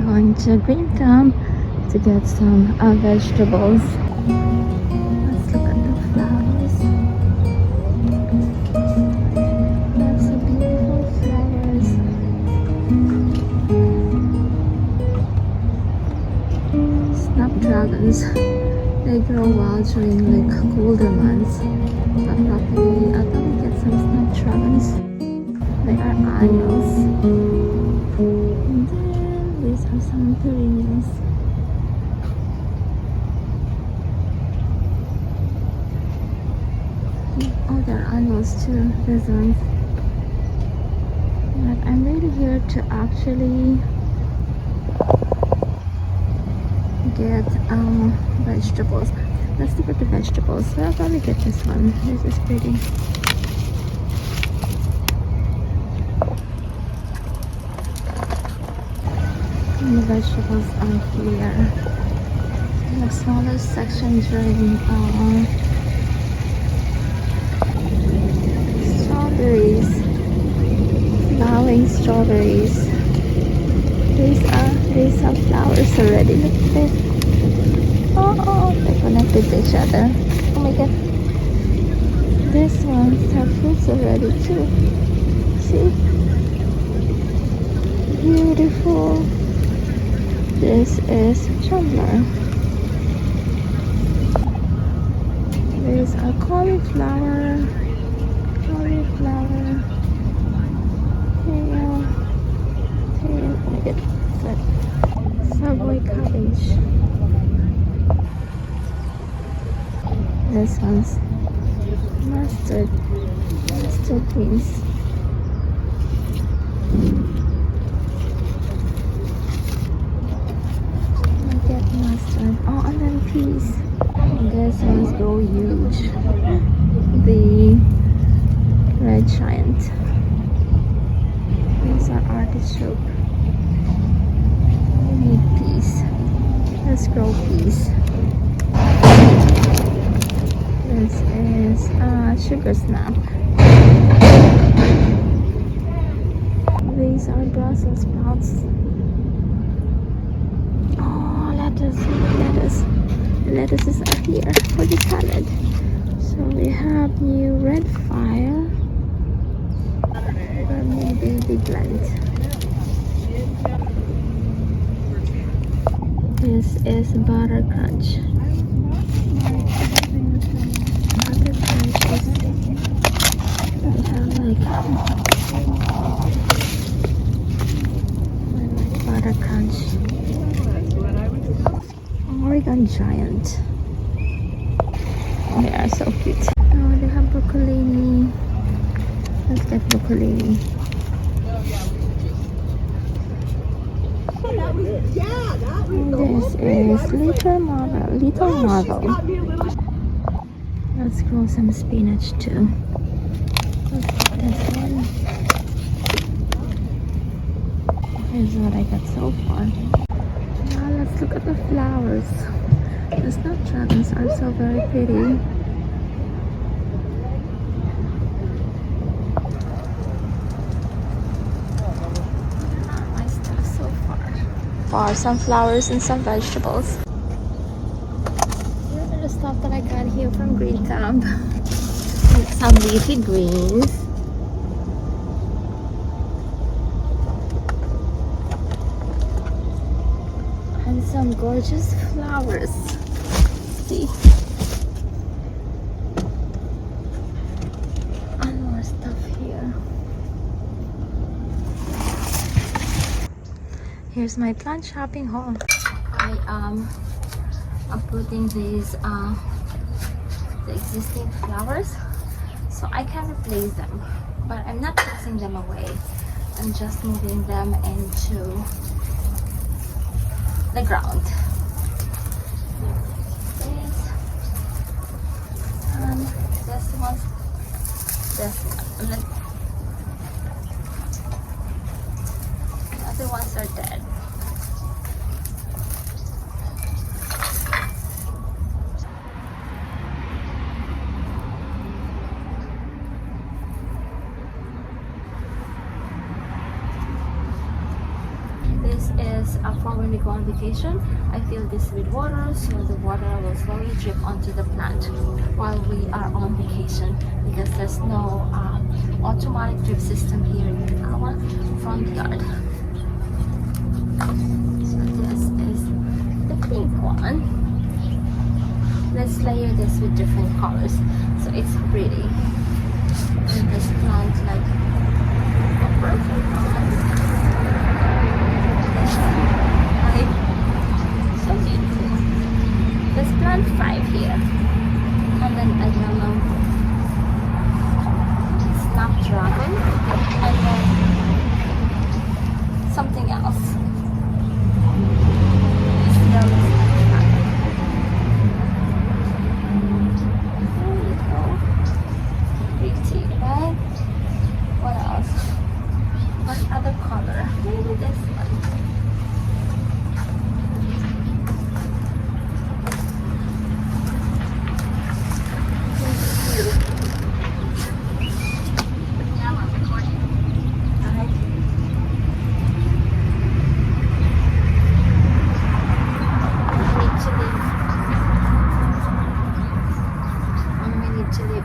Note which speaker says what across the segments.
Speaker 1: Going to Green Thumb to get some vegetables. Let's look at the flowers. Lots of beautiful flowers. Snapdragons. They grow well during like colder months. But probably I'll probably get some snapdragons. They are annuals. And then these are some perennials. Oh, they're annuals too, these ones. But I'm really here to actually get vegetables. Let's look at the vegetables. So I'll probably get this one. This is pretty. And the vegetables are here. The smallest section during strawberries. Flowering strawberries. These are flowers already. Look at this. Oh, they're connected to each other. Oh my god. This ones have fruits already too. See? Beautiful. This is Chandler. These are cauliflower. Cauliflower. Tail. Oh my god. Subway cabbage. This one's mustard beans. I get mustard. Oh, and then peas. This one's grow huge. The red giant. These are artichoke. We need peas. Let's grow peas. This is sugar snap. These are Brussels sprouts. Oh, lettuce. Lettuces are here for the salad. So we have new red fire. Or maybe the blend. This is butter crunch. Butter crunch. Oregon giant. They are so cute. Oh, they have broccolini. Let's get broccolini. This is Little Marvel. Let's grow some spinach too. Let's get this one. Here's what I got so far. Now let's look at the flowers. The snapdragons are so very pretty. My stuff so far. Some flowers and some vegetables. These are the stuff that I got here from Green Thumb. Some leafy greens. And some gorgeous flowers. See? And more stuff here. Here's my plant shopping haul. I am putting these the existing flowers so I can replace them, but I'm not tossing them away. I'm just moving them into the ground. This one. And then the other ones are dead. This is this for when we go on vacation. I fill this with water, so the water will slowly drip onto the plant while we are on vacation, because there's no automatic drip system here in our front yard. So this is the pink one. Let's layer this with different colors so it's pretty. And this plant like a purple one. So beautiful. Let's plant 5 here. And then a yellow snapdragon. And then something else. This yellow snapdragon. There you go. Pretty, right? What else? What other color? Maybe this one.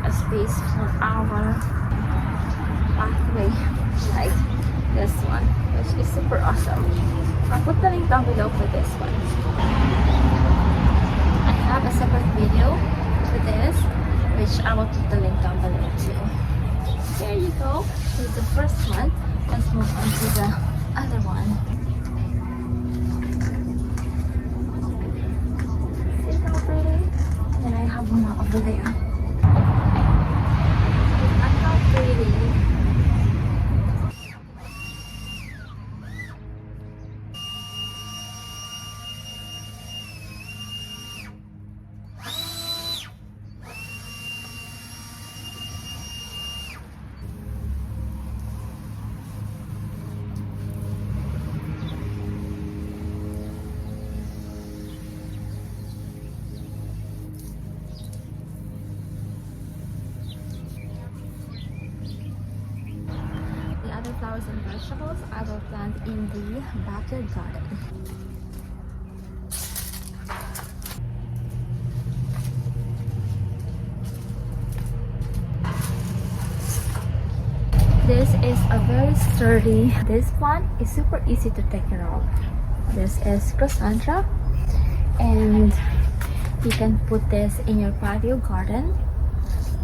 Speaker 1: Space for our pathway, like this one, which is super awesome. I'll put the link down below for this one. I have a separate video for this, which I will put the link down below too. There you go. Here's the first one. Let's move on to the other one. See how pretty? And I have one over there. Flowers and vegetables I will plant in the backyard garden. This is a very sturdy. This plant is super easy to take care of. This is Cassandra, and you can put this in your patio garden.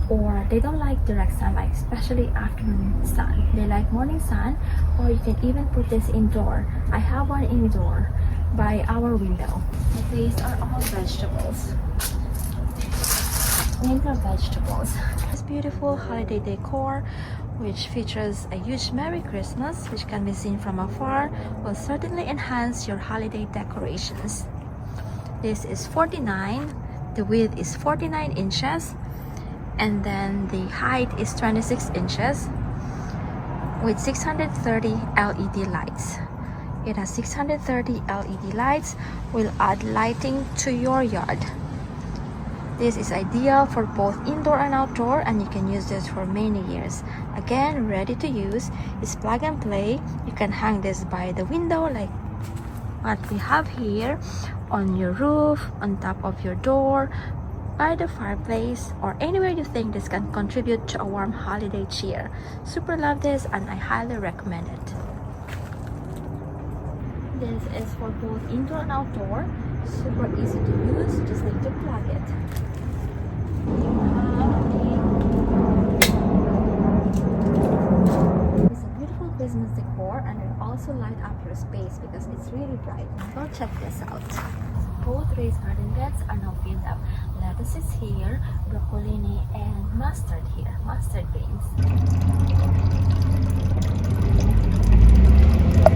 Speaker 1: Or they don't like direct sunlight, especially afternoon sun. They like morning sun, or you can even put this indoor. I have one indoor by our window. These are all vegetables. Winter vegetables. This beautiful holiday decor, which features a huge Merry Christmas, which can be seen from afar, will certainly enhance your holiday decorations. This is 49. The width is 49 inches. And then the height is 26 inches with 630 LED lights. It has 630 LED lights, will add lighting to your yard. This is ideal for both indoor and outdoor, and you can use this for many years. Again, ready to use. It's plug and play. You can hang this by the window like what we have here, on your roof, on top of your door, by the fireplace, or anywhere you think this can contribute to a warm holiday cheer. Super love this, and I highly recommend it. This is for both indoor and outdoor. Super easy to use, just need to plug it. It's a beautiful Christmas decor, and it also light up your space because it's really bright. Go check this out. Both raised garden beds are now filled up. Lettuce is here, broccolini, and mustard here, mustard greens.